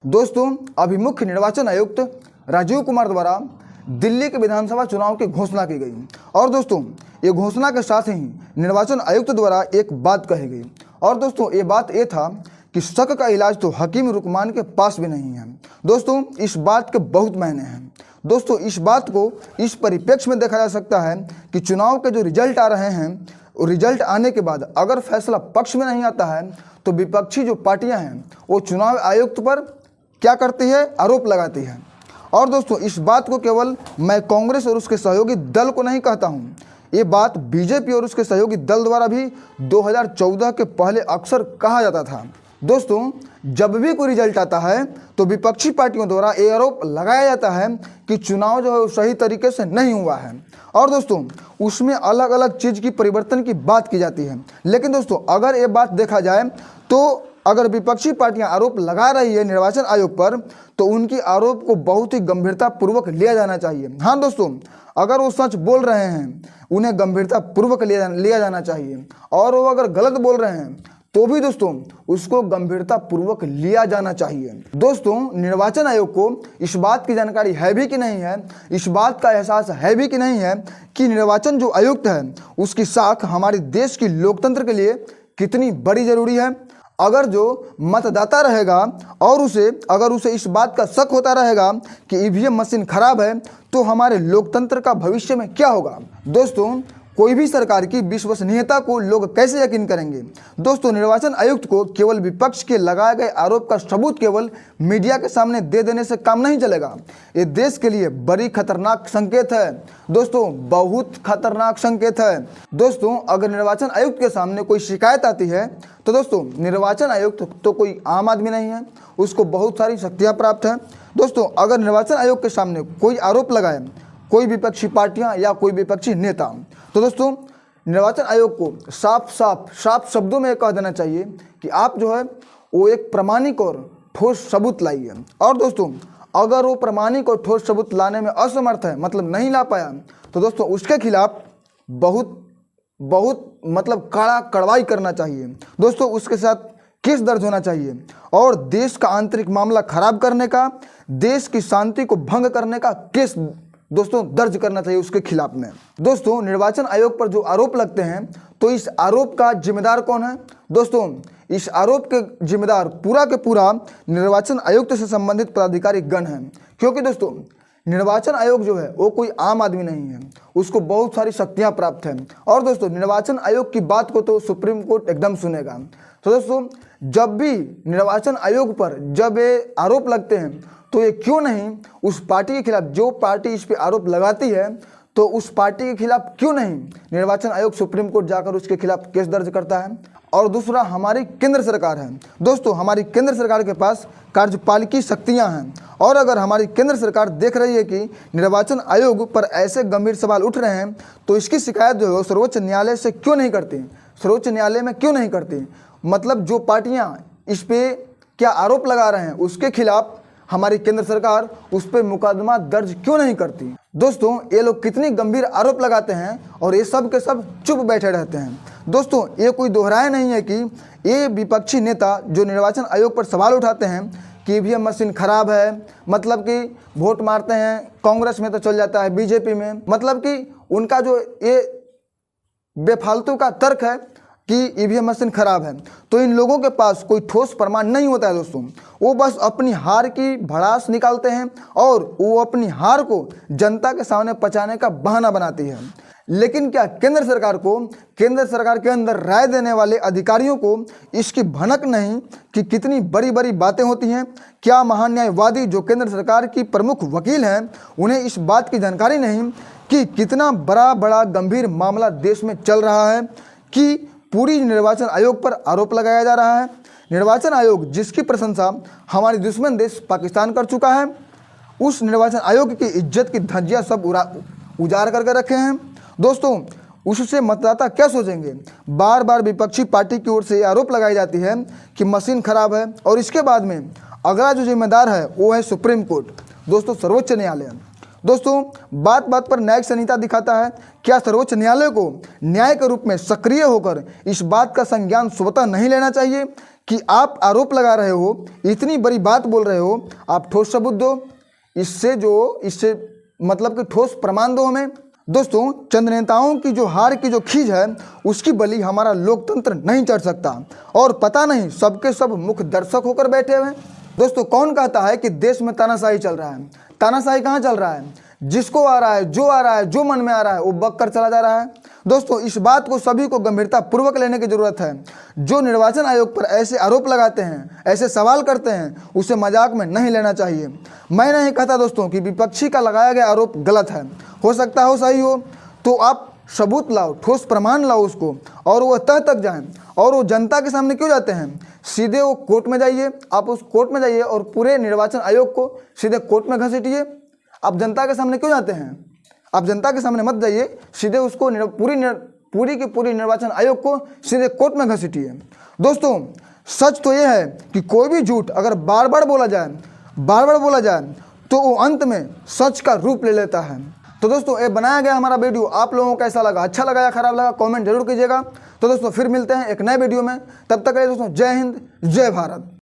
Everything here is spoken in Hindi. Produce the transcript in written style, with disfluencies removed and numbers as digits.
दोस्तों, अभी मुख्य निर्वाचन आयुक्त राजीव कुमार द्वारा दिल्ली के विधानसभा चुनाव की घोषणा की गई और दोस्तों ये घोषणा के साथ ही निर्वाचन आयुक्त द्वारा एक बात कही गई और दोस्तों ये बात ये था कि शक का इलाज तो हकीम रुकमान के पास भी नहीं है। दोस्तों इस बात के बहुत मायने हैं। दोस्तों इस बात को इस परिप्रेक्ष्य में देखा जा सकता है कि चुनाव के जो रिजल्ट आ रहे हैं, रिजल्ट आने के बाद अगर फैसला पक्ष में नहीं आता है तो विपक्षी जो पार्टियां हैं वो चुनाव आयुक्त पर क्या करती है, आरोप लगाती है। और दोस्तों इस बात को केवल मैं कांग्रेस और उसके सहयोगी दल को नहीं कहता हूँ, ये बात बीजेपी और उसके सहयोगी दल द्वारा भी 2014 के पहले अक्सर कहा जाता था। दोस्तों जब भी कोई रिजल्ट आता है तो विपक्षी पार्टियों द्वारा ये आरोप लगाया जाता है कि चुनाव जो है वो सही तरीके से नहीं हुआ है और दोस्तों उसमें अलग अलग चीज़ की परिवर्तन की बात की जाती है। लेकिन दोस्तों अगर ये बात देखा जाए तो अगर विपक्षी पार्टियां आरोप लगा रही है निर्वाचन आयोग पर तो उनकी आरोप को बहुत ही गंभीरता पूर्वक लिया जाना चाहिए। हाँ दोस्तों, अगर वो सच बोल रहे हैं उन्हें गंभीरता पूर्वक लिया जाना चाहिए और वो अगर गलत बोल रहे हैं तो भी दोस्तों उसको गंभीरता पूर्वक लिया जाना चाहिए। दोस्तों निर्वाचन आयोग को इस बात की जानकारी है भी कि नहीं है, इस बात का एहसास है भी कि नहीं है कि निर्वाचन जो आयुक्त है उसकी साख हमारे देश की लोकतंत्र के लिए कितनी बड़ी जरूरी है। अगर जो मतदाता रहेगा और अगर उसे इस बात का शक होता रहेगा कि ईवीएम मशीन खराब है तो हमारे लोकतंत्र का भविष्य में क्या होगा। दोस्तों कोई भी सरकार की विश्वसनीयता को लोग कैसे यकीन करेंगे। दोस्तों निर्वाचन आयुक्त को केवल विपक्ष के लगाए गए आरोप का सबूत केवल मीडिया के सामने दे देने से काम नहीं चलेगा। ये देश के लिए बड़ी खतरनाक संकेत है। दोस्तों बहुत खतरनाक संकेत है। दोस्तों अगर निर्वाचन आयुक्त के सामने कोई शिकायत आती है तो दोस्तों निर्वाचन आयुक्त तो कोई आम आदमी नहीं है, उसको बहुत सारी शक्तियाँ प्राप्त हैं। दोस्तों अगर निर्वाचन आयोग के सामने कोई आरोप लगाए कोई विपक्षी पार्टियां या कोई विपक्षी नेता तो दोस्तों निर्वाचन आयोग को साफ शब्दों में कह देना चाहिए कि आप जो है वो एक प्रामाणिक और ठोस सबूत लाइए। और दोस्तों अगर वो प्रामाणिक और ठोस सबूत लाने में असमर्थ है, मतलब नहीं ला पाया, तो दोस्तों उसके खिलाफ बहुत कड़ा कार्रवाई करना चाहिए। दोस्तों उसके साथ केस दर्ज होना चाहिए और देश का आंतरिक मामला खराब करने का, देश की शांति को भंग करने का केस दोस्तों दर्ज करना चाहिए उसके खिलाफ में। दोस्तों निर्वाचन आयोग पर जो आरोप लगते हैं तो इस आरोप का जिम्मेदार कौन है। दोस्तों इस आरोप के जिम्मेदार पूरा के पूरा निर्वाचन आयुक्त से संबंधित पदाधिकारी गण हैं, क्योंकि दोस्तों निर्वाचन आयोग जो है वो कोई आम आदमी नहीं है, उसको बहुत सारी शक्तियां प्राप्त हैं। और दोस्तों निर्वाचन आयोग की बात को तो सुप्रीम कोर्ट एकदम सुनेगा। तो दोस्तों जब भी निर्वाचन आयोग पर जब ये आरोप लगते हैं तो ये क्यों नहीं उस पार्टी के खिलाफ, जो पार्टी इस पे आरोप लगाती है तो उस पार्टी के खिलाफ क्यों नहीं निर्वाचन आयोग सुप्रीम कोर्ट जाकर उसके खिलाफ केस दर्ज करता है। और दूसरा हमारी केंद्र सरकार है। दोस्तों हमारी केंद्र सरकार के पास कार्यपालिकी शक्तियां हैं और अगर हमारी केंद्र सरकार देख रही है कि निर्वाचन आयोग पर ऐसे गंभीर सवाल उठ रहे हैं तो इसकी शिकायत जो है सर्वोच्च न्यायालय से क्यों नहीं करती, सर्वोच्च न्यायालय में क्यों नहीं करती। मतलब जो पार्टियां इस पे क्या आरोप लगा रहे हैं उसके खिलाफ हमारी केंद्र सरकार उस पर मुकदमा दर्ज क्यों नहीं करती। दोस्तों ये लोग कितनी गंभीर आरोप लगाते हैं और ये सब के सब चुप बैठे रहते हैं। दोस्तों ये कोई दोहराया नहीं है कि ये विपक्षी नेता जो निर्वाचन आयोग पर सवाल उठाते हैं कि ईवीएम मशीन खराब है, मतलब कि वोट मारते हैं, कांग्रेस में तो चल जाता है, बीजेपी में, मतलब कि उनका जो ये बेफालतू का तर्क है कि ईवीएम मशीन खराब है, तो इन लोगों के पास कोई ठोस प्रमाण नहीं होता है। दोस्तों वो बस अपनी हार की भड़ास निकालते हैं और वो अपनी हार को जनता के सामने पचाने का बहाना बनाती है। लेकिन क्या केंद्र सरकार को, केंद्र सरकार के अंदर राय देने वाले अधिकारियों को इसकी भनक नहीं कि कितनी बड़ी बड़ी बातें होती हैं। क्या महान्यायवादी जो केंद्र सरकार की प्रमुख वकील हैं उन्हें इस बात की जानकारी नहीं कि कितना बड़ा गंभीर मामला देश में चल रहा है, कि पूरी निर्वाचन आयोग पर आरोप लगाया जा रहा है। निर्वाचन आयोग जिसकी प्रशंसा हमारे दुश्मन देश पाकिस्तान कर चुका है, उस निर्वाचन आयोग की इज्जत की धज्जियां सब उजाड़ करके रखे हैं। दोस्तों उससे मतदाता क्या सोचेंगे। बार बार विपक्षी पार्टी की ओर से ये आरोप लगाई जाती है कि मशीन खराब है और इसके बाद में अगला जो जिम्मेदार है वो है सुप्रीम कोर्ट, दोस्तों सर्वोच्च न्यायालय। दोस्तों, बात बात पर न्यायिक संहिता दिखाता है। क्या सर्वोच्च न्यायालय को न्याय के रूप में सक्रिय होकर इस बात का संज्ञान स्वतः नहीं लेना चाहिए कि आप आरोप लगा रहे हो, इतनी बड़ी बात बोल रहे हो, आप ठोस सबूत दो, इससे मतलब कि ठोस प्रमाण दो हमें। दोस्तों, चंद नेताओं की जो हार की जो खींच है, उसकी बलि हमारा लोकतंत्र नहीं चढ़ सकता। और पता नहीं सबके सब मुख्य दर्शक होकर बैठे हुए हैं। दोस्तों, कौन कहता है कि देश में तानाशाही चल रहा है? तानाशाही कहाँ चल रहा है? जिसको आ रहा है, जो मन में आ रहा है वो बक कर चला जा रहा है। दोस्तों, इस बात को सभी को गंभीरता पूर्वक लेने की जरूरत है। जो निर्वाचन आयोग पर ऐसे आरोप लगाते हैं, ऐसे सवाल करते हैं, उसे मजाक में नहीं लेना चाहिए। मैं नहीं कहता दोस्तों कि विपक्षी का लगाया गया आरोप गलत है, हो सकता हो सही हो, तो आप सबूत लाओ, ठोस प्रमाण लाओ उसको, और वो तह तक जाएं। और वो जनता के सामने क्यों जाते हैं? सीधे वो कोर्ट में जाइए, आप उस कोर्ट में जाइए और पूरे निर्वाचन आयोग को सीधे कोर्ट में घसीटिए। आप जनता के सामने क्यों जाते हैं? आप जनता के सामने मत जाइए, सीधे उसको पूरी की पूरी निर्वाचन आयोग को सीधे कोर्ट में घसीटिए। दोस्तों, सच तो यह है कि कोई भी झूठ अगर बार बार बोला जाए तो वो अंत में सच का रूप ले लेता है। तो दोस्तों, ये बनाया गया हमारा वीडियो आप लोगों को कैसा लगा, अच्छा लगा या खराब लगा, कमेंट जरूर कीजिएगा। तो दोस्तों, फिर मिलते हैं एक नए वीडियो में। तब तक के लिए दोस्तों, जय हिंद, जय भारत।